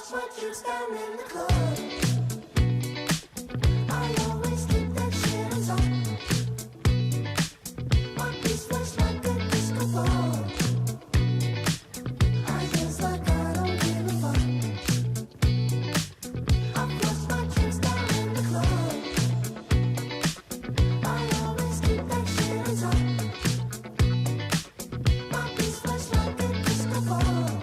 My juice down in the club. I always keep that shit on top. My piece flash like a disco ball. I dance like I don't give a fuck. I flush my juice down in the club. I always keep that shit on top. My piece flash like a disco ball.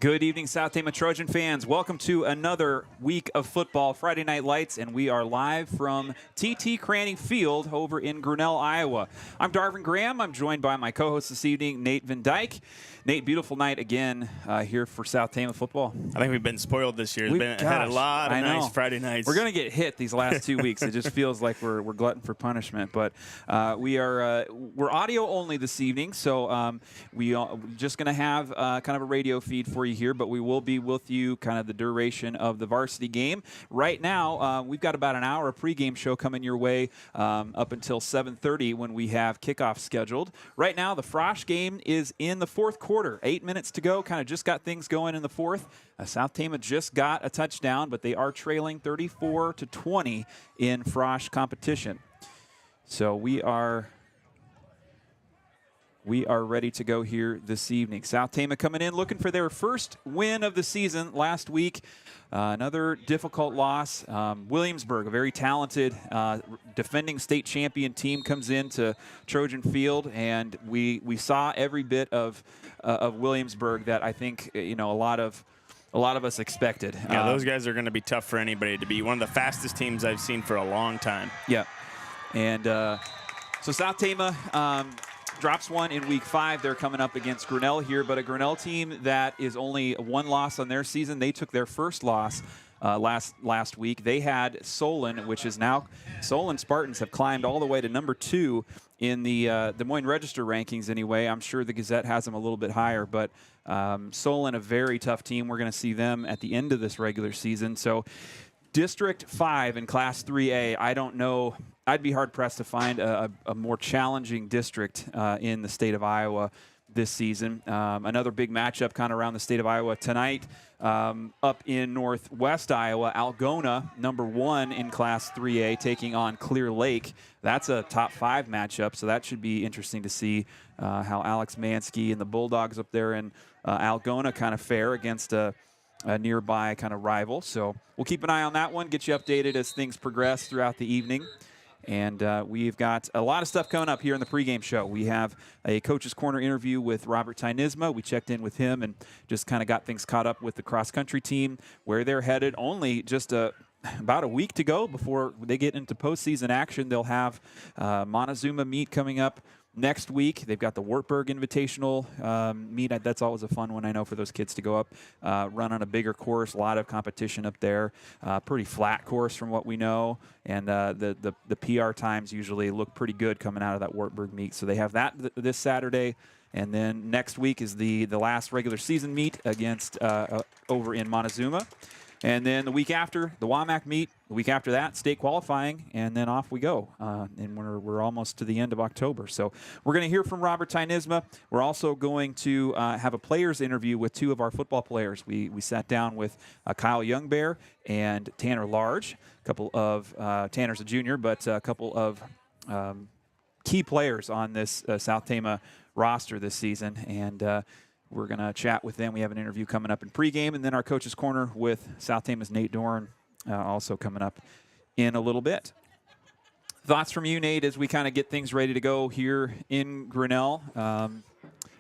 Good evening, South Tama Trojan fans. Welcome to another week of football, Friday Night Lights, and we are live from TT Cranny Field over in Grinnell, Iowa. I'm Darvin Graham. I'm joined by my co-host this evening, Nate Van Dyke. Nate, beautiful night again here for South Tama football. I think we've been spoiled this year. We've had a lot of nice Friday nights. We're going to get hit these last 2 weeks. It just feels like we're glutton for punishment. But we're audio only this evening, so we're just going to have kind of a radio feed for you here, but we will be with you kind of the duration of the varsity game. Right now, we've got about an hour of pregame show coming your way up until 7:30 when we have kickoff scheduled. Right now, the Frosh game is in the fourth quarter. 8 minutes to go. Kind of just got things going in the fourth. South Tama just got a touchdown, but they are trailing 34-20 in Frosh competition. So we are ready to go here this evening. South Tama coming in looking for their first win of the season last week. Another difficult loss. Williamsburg, a very talented defending state champion team, comes into Trojan Field, and we saw every bit of Williamsburg that I think a lot of us expected. Yeah, those guys are going to be tough for anybody to beat. One of the fastest teams I've seen for a long time. Yeah, and so South Tama drops one in week 5. They're coming up against Grinnell here, but a Grinnell team that is only one loss on their season. They took their first loss last week. They had Solon, which is now Solon Spartans have climbed all the way to number 2 in the Des Moines Register rankings anyway. I'm sure the Gazette has them a little bit higher, but Solon, a very tough team. We're going to see them at the end of this regular season. So District 5 in Class 3A, I don't know. I'd be hard-pressed to find a more challenging district in the state of Iowa this season. Another big matchup kind of around the state of Iowa tonight. Up in northwest Iowa, Algona, number 1 in Class 3A, taking on Clear Lake. That's a top 5 matchup, so that should be interesting to see how Alex Mansky and the Bulldogs up there in Algona kind of fare against a nearby kind of rival. So we'll keep an eye on that one, get you updated as things progress throughout the evening. And we've got a lot of stuff coming up here in the pregame show. We have a Coach's Corner interview with Robert Tynisma. We checked in with him and just kind of got things caught up with the cross-country team, where they're headed. Only just about a week to go before they get into postseason action. They'll have Montezuma meet coming up next week. They've got the Wartburg Invitational meet. That's always a fun one, I know, for those kids to go up, run on a bigger course. A lot of competition up there. Pretty flat course from what we know. And the PR times usually look pretty good coming out of that Wartburg meet. So they have that this Saturday. And then next week is the last regular season meet against over in Montezuma. And then the week after, the WAMAC meet. The week after that, state qualifying, and then off we go. And we're almost to the end of October. So we're going to hear from Robert Tynisma. We're also going to have a players interview with 2 of our football players. We sat down with Kyle Youngbear and Tanner Large. A couple of Tanner's a junior, but a couple of key players on this South Tama roster this season. And we're going to chat with them. We have an interview coming up in pregame, and then our Coach's Corner with South Tama's Nate Dorn also coming up in a little bit. Thoughts from you, Nate, as we kind of get things ready to go here in Grinnell?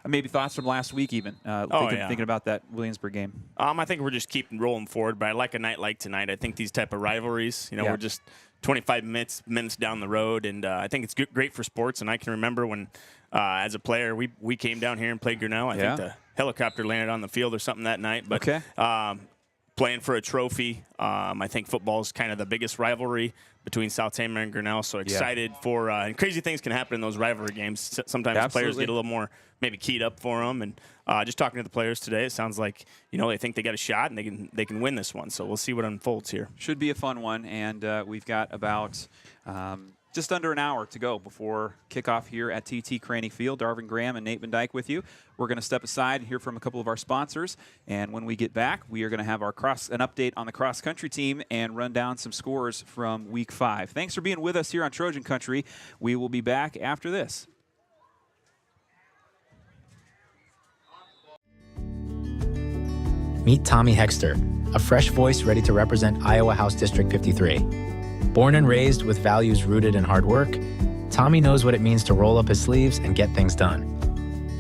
Maybe thoughts from last week even, thinking about that Williamsburg game. I think we're just keeping rolling forward, but I like a night like tonight. I think these type of rivalries, we're just 25 minutes down the road, and I think it's great for sports. And I can remember when, as a player, we came down here and played Grinnell. I think the helicopter landed on the field or something that night. But playing for a trophy, I think football is kind of the biggest rivalry between South Tama and Grinnell. So excited for and crazy things can happen in those rivalry games. Sometimes players get a little more maybe keyed up for them. And just talking to the players today, it sounds like they think they got a shot and they can win this one. So we'll see what unfolds here. Should be a fun one, and we've got about just under an hour to go before kickoff here at TT Cranny Field. Darvin Graham and Nate Van Dyke with you. We're going to step aside and hear from a couple of our sponsors, and when we get back, we are going to have an update on the cross-country team and run down some scores from Week 5. Thanks for being with us here on Trojan Country. We will be back after this. Meet Tommy Hexter, a fresh voice ready to represent Iowa House District 53. Born and raised with values rooted in hard work, Tommy knows what it means to roll up his sleeves and get things done.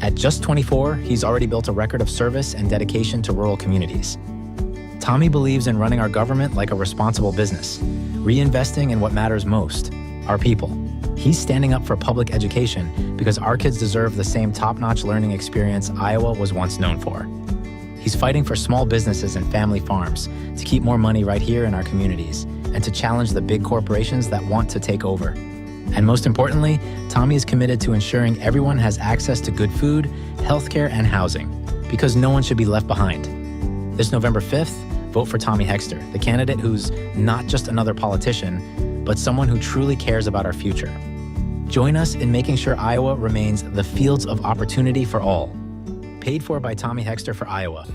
At just 24, he's already built a record of service and dedication to rural communities. Tommy believes in running our government like a responsible business, reinvesting in what matters most, our people. He's standing up for public education because our kids deserve the same top-notch learning experience Iowa was once known for. He's fighting for small businesses and family farms to keep more money right here in our communities and to challenge the big corporations that want to take over. And most importantly, Tommy is committed to ensuring everyone has access to good food, healthcare, and housing, because no one should be left behind. This November 5th, vote for Tommy Hexter, the candidate who's not just another politician, but someone who truly cares about our future. Join us in making sure Iowa remains the fields of opportunity for all. Paid for by Tommy Hexter for Iowa.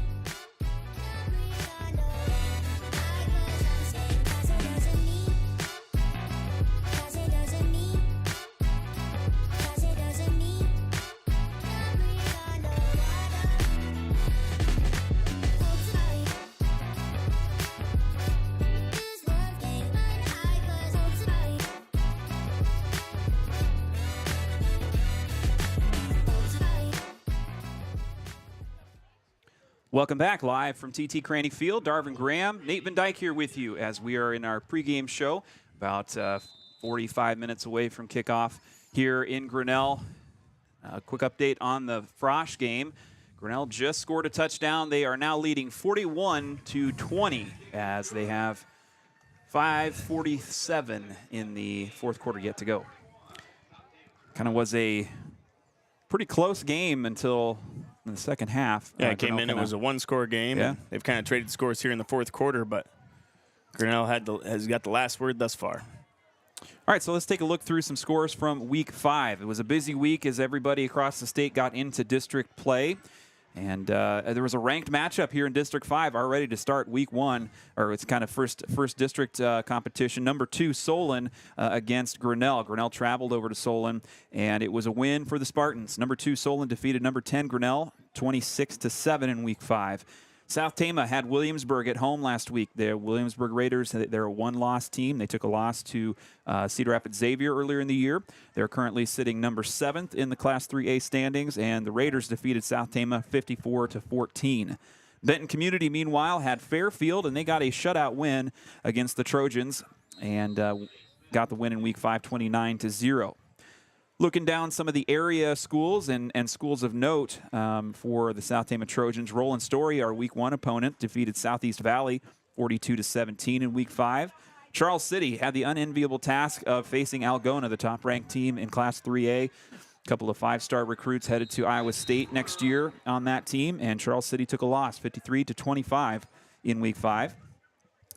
Welcome back live from TT Cranny Field. Darvin Graham, Nate Van Dyke here with you as we are in our pregame show, about 45 minutes away from kickoff here in Grinnell. A quick update on the Frosh game. Grinnell just scored a touchdown. They are now leading 41-20 as they have 5:47 in the fourth quarter yet to go. Kind of was a pretty close game until in the second half. Yeah, it came in. It was a one-score game. Yeah. They've kind of traded scores here in the fourth quarter, but Grinnell has got the last word thus far. All right, so let's take a look through some scores from Week 5. It was a busy week as everybody across the state got into district play. And there was a ranked matchup here in District 5 already to start Week 1, or it's kind of first district competition. Number 2, Solon against Grinnell. Grinnell traveled over to Solon, and it was a win for the Spartans. Number 2, Solon defeated number 10, Grinnell, 26-7 in Week 5. South Tama had Williamsburg at home last week. The Williamsburg Raiders, they're a one-loss team. They took a loss to Cedar Rapids Xavier earlier in the year. They're currently sitting number 7th in the Class 3A standings, and the Raiders defeated South Tama 54-14. Benton Community, meanwhile, had Fairfield, and they got a shutout win against the Trojans and got the win in Week 5, 29-0. Looking down some of the area schools and schools of note for the South Tama Trojans, Roland Story, our Week 1 opponent, defeated Southeast Valley 42-17 in Week 5. Charles City had the unenviable task of facing Algona, the top-ranked team in Class 3A. A couple of 5-star recruits headed to Iowa State next year on that team, and Charles City took a loss, 53-25 in Week 5.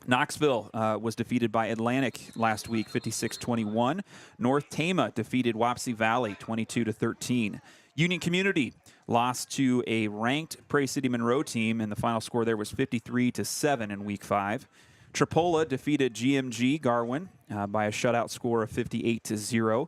Knoxville was defeated by Atlantic last week, 56-21. North Tama defeated Wapsie Valley, 22-13. Union Community lost to a ranked Prairie City Monroe team, and the final score there was 53-7 in Week 5. Tripola defeated GMG Garwin by a shutout score of 58-0.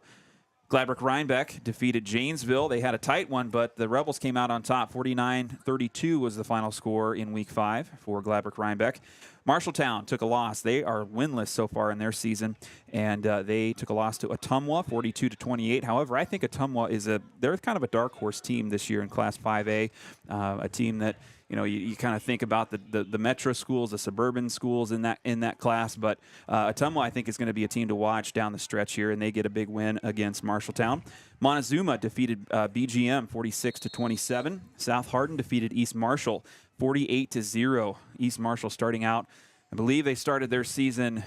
Gladbrook Rhinebeck defeated Janesville. They had a tight one, but the Rebels came out on top. 49-32 was the final score in Week 5 for Gladbrook Rhinebeck. Marshalltown took a loss. They are winless so far in their season, and they took a loss to Ottumwa, 42-28. However, I think Ottumwa they're kind of a dark horse team this year in Class 5A, a team that you kind of think about the metro schools, the suburban schools in that class, but Ottumwa I think is going to be a team to watch down the stretch here, and they get a big win against Marshalltown. Montezuma defeated BGM 46-27. South Hardin defeated East Marshall 48-0. East Marshall starting out, I believe they started their season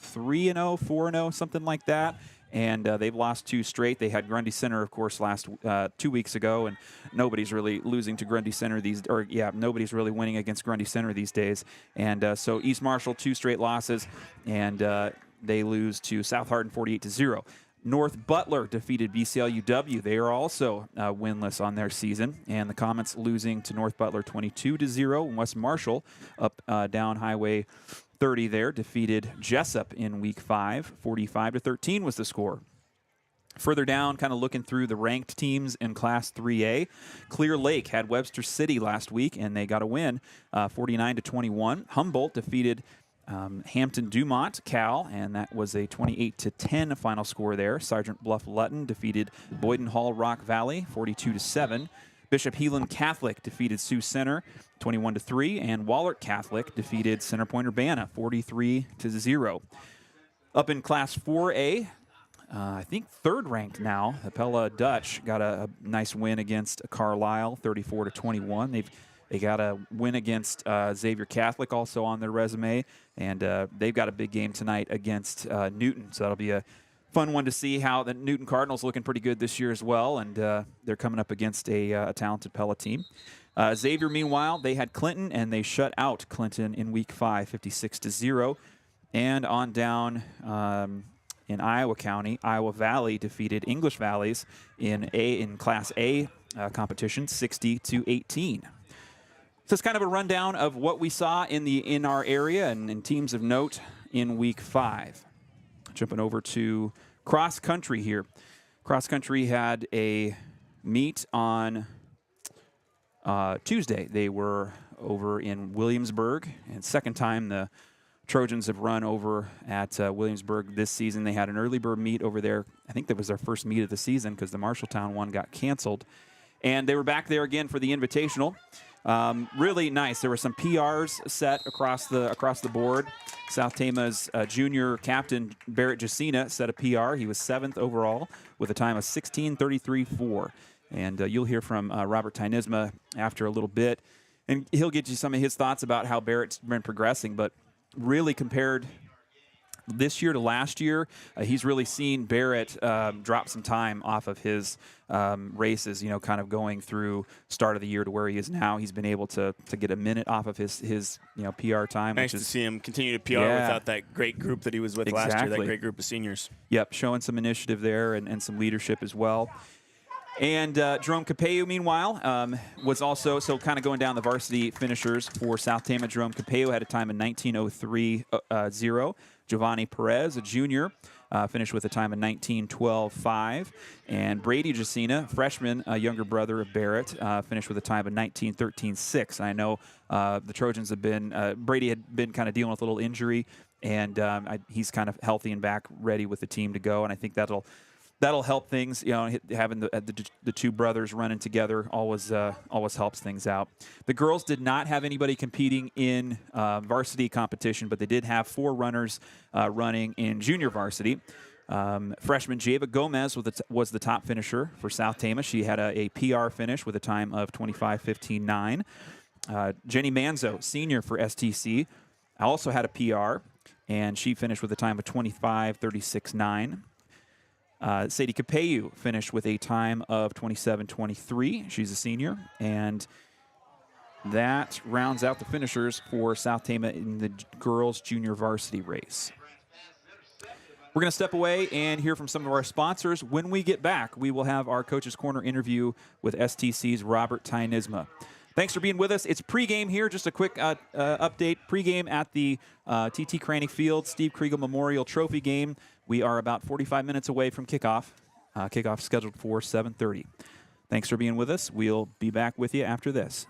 3-0, 4-0, something like that. And they've lost 2 straight. They had Grundy Center, of course, 2 weeks ago, and nobody's really losing to Grundy Center nobody's really winning against Grundy Center these days. And so East Marshall, 2 straight losses, and they lose to South Hardin 48-0. North Butler defeated BCLUW. They are also winless on their season, and the Comets losing to North Butler 22-0. And West Marshall up down Highway 30 there defeated Jessup in Week 5. 45-13 was the score. Further down, kind of looking through the ranked teams in Class 3A, Clear Lake had Webster City last week, and they got a win, 49-21. Humboldt defeated Hampton-Dumont, Cal, and that was a 28-10 final score there. Sergeant Bluff-Luton defeated Boyden Hall Rock Valley 42-7. Bishop Heelan Catholic defeated Sioux Center 21-3, and Wahlert Catholic defeated Center Point Urbana 43-0. Up in Class 4A, I think third ranked now, Apella Dutch got a nice win against Carlisle 34-21. They got a win against Xavier Catholic also on their resume, and they've got a big game tonight against Newton. So that'll be a fun one to see how the Newton Cardinals looking pretty good this year as well, and they're coming up against a talented Pella team. Xavier, meanwhile, they had Clinton, and they shut out Clinton in Week 5, 56-0. And on down in Iowa County, Iowa Valley defeated English Valleys in Class A competition 60-18. So it's kind of a rundown of what we saw in our area and in teams of note in Week 5. Jumping over to cross country here. Cross country had a meet on Tuesday. They were over in Williamsburg, and second time the Trojans have run over at Williamsburg this season. They had an early bird meet over there. I think that was their first meet of the season because the Marshalltown one got canceled. And they were back there again for the Invitational. Really nice. There were some PRs set across the board. South Tama's junior captain, Barrett Jacina, set a PR. He was 7th overall with a time of 16:33.4. And you'll hear from Robert Tynisma after a little bit. And he'll get you some of his thoughts about how Barrett's been progressing. But really compared this year to last year, he's really seen Barrett drop some time off of his races, kind of going through start of the year to where he is now. He's been able to get a minute off of his PR time. Nice to see him continue to PR without that great group that he was with last year, that great group of seniors. Yep, showing some initiative there and some leadership as well. And Jerome Capello, meanwhile, was also, so kind of going down the varsity finishers for South Tama. Jerome Capello had a time of 19:03.0. Giovanni Perez, a junior, finished with a time of 19:12.5. And Brady Jacina, freshman, a younger brother of Barrett, finished with a time of 19:13.6. I know the Trojans have been, Brady had been kind of dealing with a little injury, and he's kind of healthy and back ready with the team to go. And I think that'll help things. Having the two brothers running together always helps things out. The girls did not have anybody competing in varsity competition, but they did have 4 runners running in junior varsity. Freshman Java Gomez was the top finisher for South Tama. She had a PR finish with a time of 25:15.9. Jenny Manzo, senior for STC, also had a PR, and she finished with a time of 25:36.9. Sadie Capello finished with a time of 27:23. She's a senior, and that rounds out the finishers for South Tama in the girls' junior varsity race. We're going to step away and hear from some of our sponsors. When we get back, we will have our Coach's Corner interview with STC's Robert Tynisma. Thanks for being with us. It's pregame here. Just a quick update. Pregame at the TT Cranny Field Steve Kriegel Memorial Trophy game. We are about 45 minutes away from kickoff. Kickoff scheduled for 7:30. Thanks for being with us. We'll be back with you after this.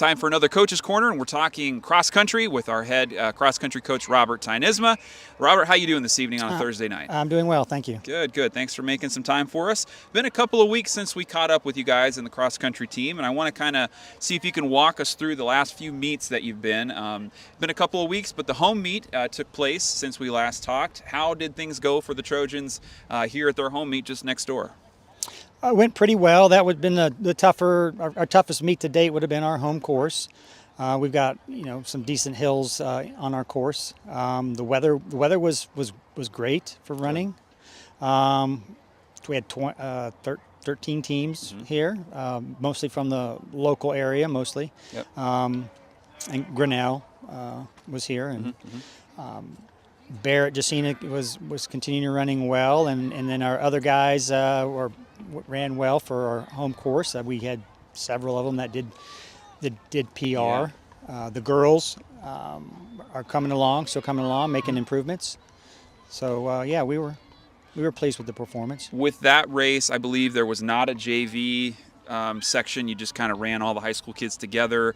time for another Coach's Corner, and we're talking cross country with our head cross country coach, Robert Tynisma. Robert, how you doing this evening on a Thursday night? I'm doing well, thank you. Good, good. Thanks for making some time for us. Been a couple of weeks since we caught up with you guys in the cross country team, and I want to kind of see if you can walk us through the last few meets that you've been. Been a couple of weeks, but the home meet took place since we last talked. How did things go for the Trojans here at their home meet just next door? It went pretty well. That would have been the tougher, our toughest meet to date would have been our home course. We've got some decent hills on our course. The weather was great for running. We had 13 teams here, mostly from the local area, mostly. Yep. And Grinnell was here, and Barrett Jacina was continuing running well, and then our other guys ran well for our home course. We had several of them that did PR. Yeah. The girls are still coming along, making improvements. So we were pleased with the performance. With that race, I believe there was not a JV section. You just kind of ran all the high school kids together.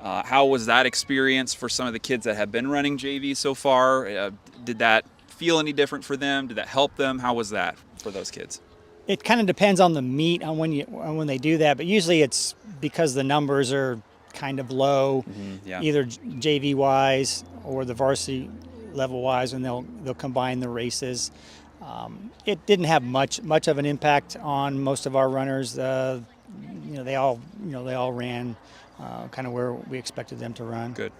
How was that experience for some of the kids that have been running JV so far? Did that feel any different for them? Did that help them? How was that for those kids? It kind of depends on the meet on when they do that, but usually it's because the numbers are kind of low, either JV wise or the varsity level wise, and they'll combine the races. It didn't have much of an impact on most of our runners. They all ran kind of where we expected them to run. Good.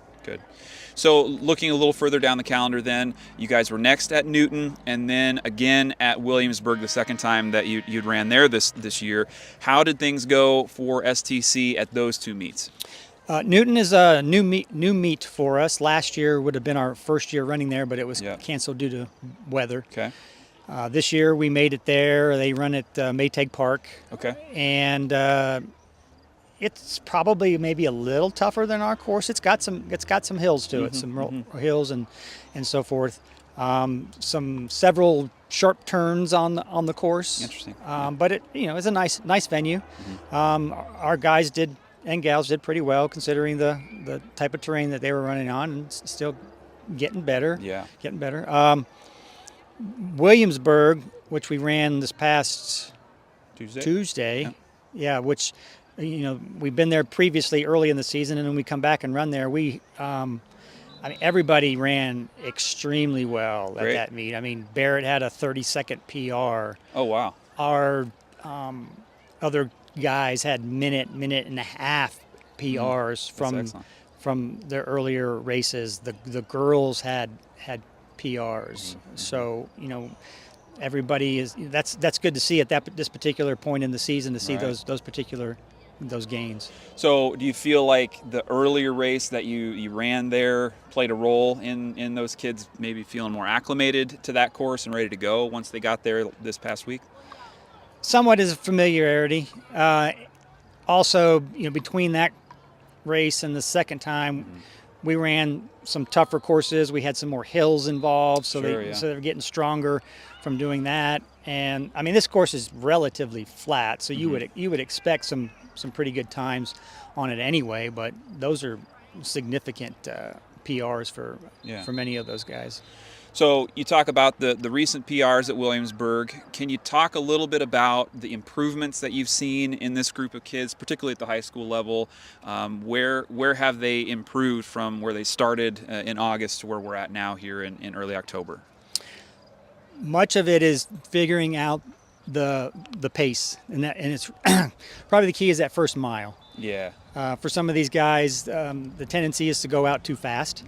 So looking a little further down the calendar then, you guys were next at Newton and then again at Williamsburg the second time that you'd ran there this year. How did things go for STC at those two meets? Newton is a new meet for us. Last year would have been our first year running there, but it was canceled due to weather. Okay. This year we made it there. They run at Maytag Park. Okay. And it's probably maybe a little tougher than our course. It's got some hills to it, some hills and so forth. Several sharp turns on the course. Interesting. But it's a nice venue. Our guys and gals did pretty well considering the type of terrain that they were running on, and still getting better. Yeah. Getting better. Williamsburg, which we ran this past Tuesday. Yeah, which we've been there previously early in the season, and then we come back and run there. Everybody ran extremely well at that meet. Barrett had a 30-second PR. Oh, wow. Our other guys had minute and a half PRs from their earlier races. The girls had PRs. So, everybody that's good to see at this particular point in the season, to see those gains. So do you feel like the earlier race that you ran there played a role in those kids maybe feeling more acclimated to that course and ready to go once they got there this past week? Somewhat as a familiarity. Also, between that race and the second time, we ran some tougher courses. We had some more hills involved, so they're getting stronger from doing that. And this course is relatively flat, so you would expect some pretty good times on it anyway. But those are significant PRs for many of those guys. So you talk about the recent PRs at Williamsburg. Can you talk a little bit about the improvements that you've seen in this group of kids, particularly at the high school level? Where have they improved from where they started in August to where we're at now here in early October? Much of it is figuring out the pace, and it's probably the key is that first mile. Yeah. For some of these guys, the tendency is to go out too fast.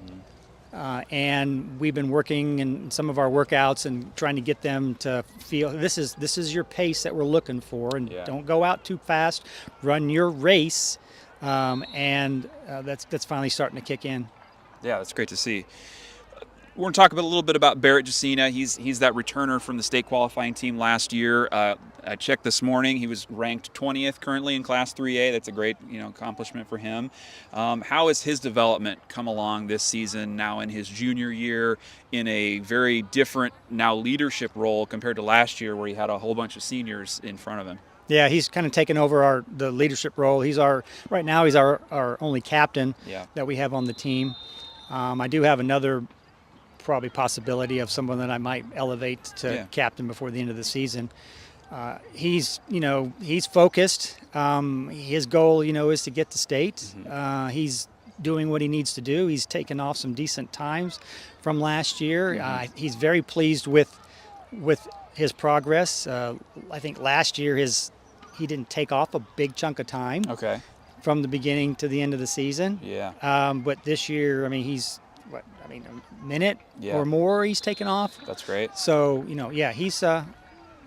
And we've been working in some of our workouts and trying to get them to feel this is your pace that we're looking for, and don't go out too fast. Run your race, and that's finally starting to kick in. Yeah, that's great to see. We're going to talk a little bit about Barrett Jacina. He's that returner from the state qualifying team last year. I checked this morning. He was ranked 20th currently in Class 3A. That's a great accomplishment for him. How has his development come along this season, now in his junior year, in a very different now leadership role compared to last year where he had a whole bunch of seniors in front of him? Yeah, he's kind of taken over the leadership role. Right now he's our only captain that we have on the team. I do have another probably possibility of someone that I might elevate to captain before the end of the season. He's focused. His goal, is to get to state. He's doing what he needs to do. He's taken off some decent times from last year. He's very pleased with his progress. I think last year he didn't take off a big chunk of time. Okay. From the beginning to the end of the season. Yeah. But this year, he's a minute or more he's taken off. That's great. So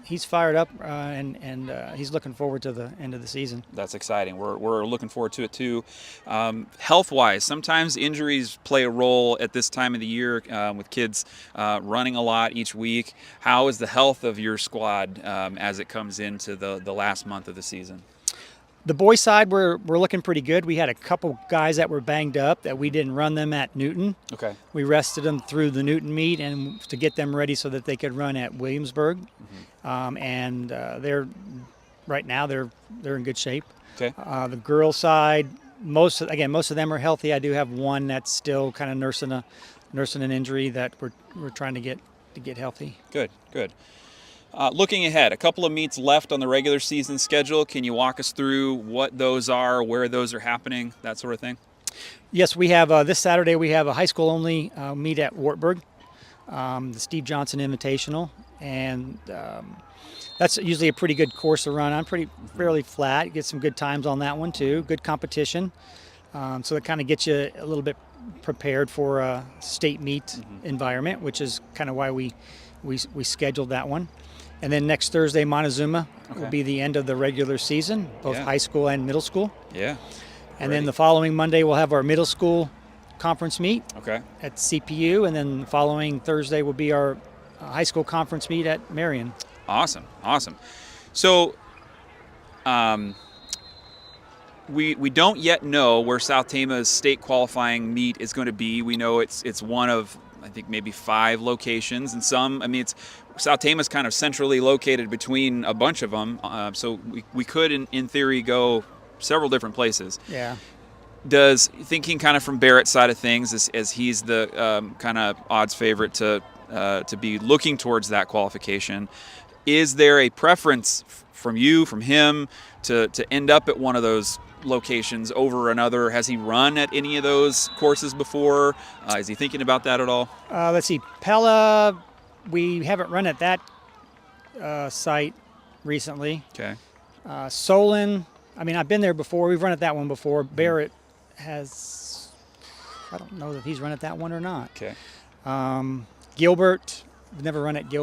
he's fired up and he's looking forward to the end of the season. That's exciting. We're looking forward to it too. Health-wise, sometimes injuries play a role at this time of the year with kids running a lot each week. How is the health of your squad as it comes into the last month of the season? The boys' side, we're looking pretty good. We had a couple guys that were banged up that we didn't run them at Newton. Okay. We rested them through the Newton meet and to get them ready so that they could run at Williamsburg. They're right now they're in good shape. Okay. The girls' side, most of them are healthy. I do have one that's still kind of nursing an injury that we're trying to get healthy. Good. Looking ahead, a couple of meets left on the regular season schedule. Can you walk us through what those are, where those are happening, that sort of thing? Yes, we have this Saturday. We have a high school only meet at Wartburg, the Steve Johnson Invitational, and that's usually a pretty good course to run. I'm fairly flat. Get some good times on that one too. Good competition, so it kind of gets you a little bit prepared for a state meet environment, which is kind of why we scheduled that one. And then next Thursday, Montezuma will be the end of the regular season, both high school and middle school. Yeah. And then the following Monday, we'll have our middle school conference meet at CPU. And then the following Thursday will be our high school conference meet at Marion. Awesome. So we don't yet know where South Tama's state qualifying meet is going to be. We know it's one of, I think, maybe 5 locations, and South Tama's kind of centrally located between a bunch of them, so we could, in theory, go several different places. Yeah. Thinking kind of from Barrett's side of things, as he's the kind of odds favorite to be looking towards that qualification, is there a preference from him, to end up at one of those locations over another? Has he run at any of those courses before? Is he thinking about that at all? Let's see. Pella, we haven't run at that site recently. Okay. Solon, I've been there before. We've run at that one before. Barrett has, I don't know if he's run at that one or not. Okay. Gilbert, we've never run at Gilbert.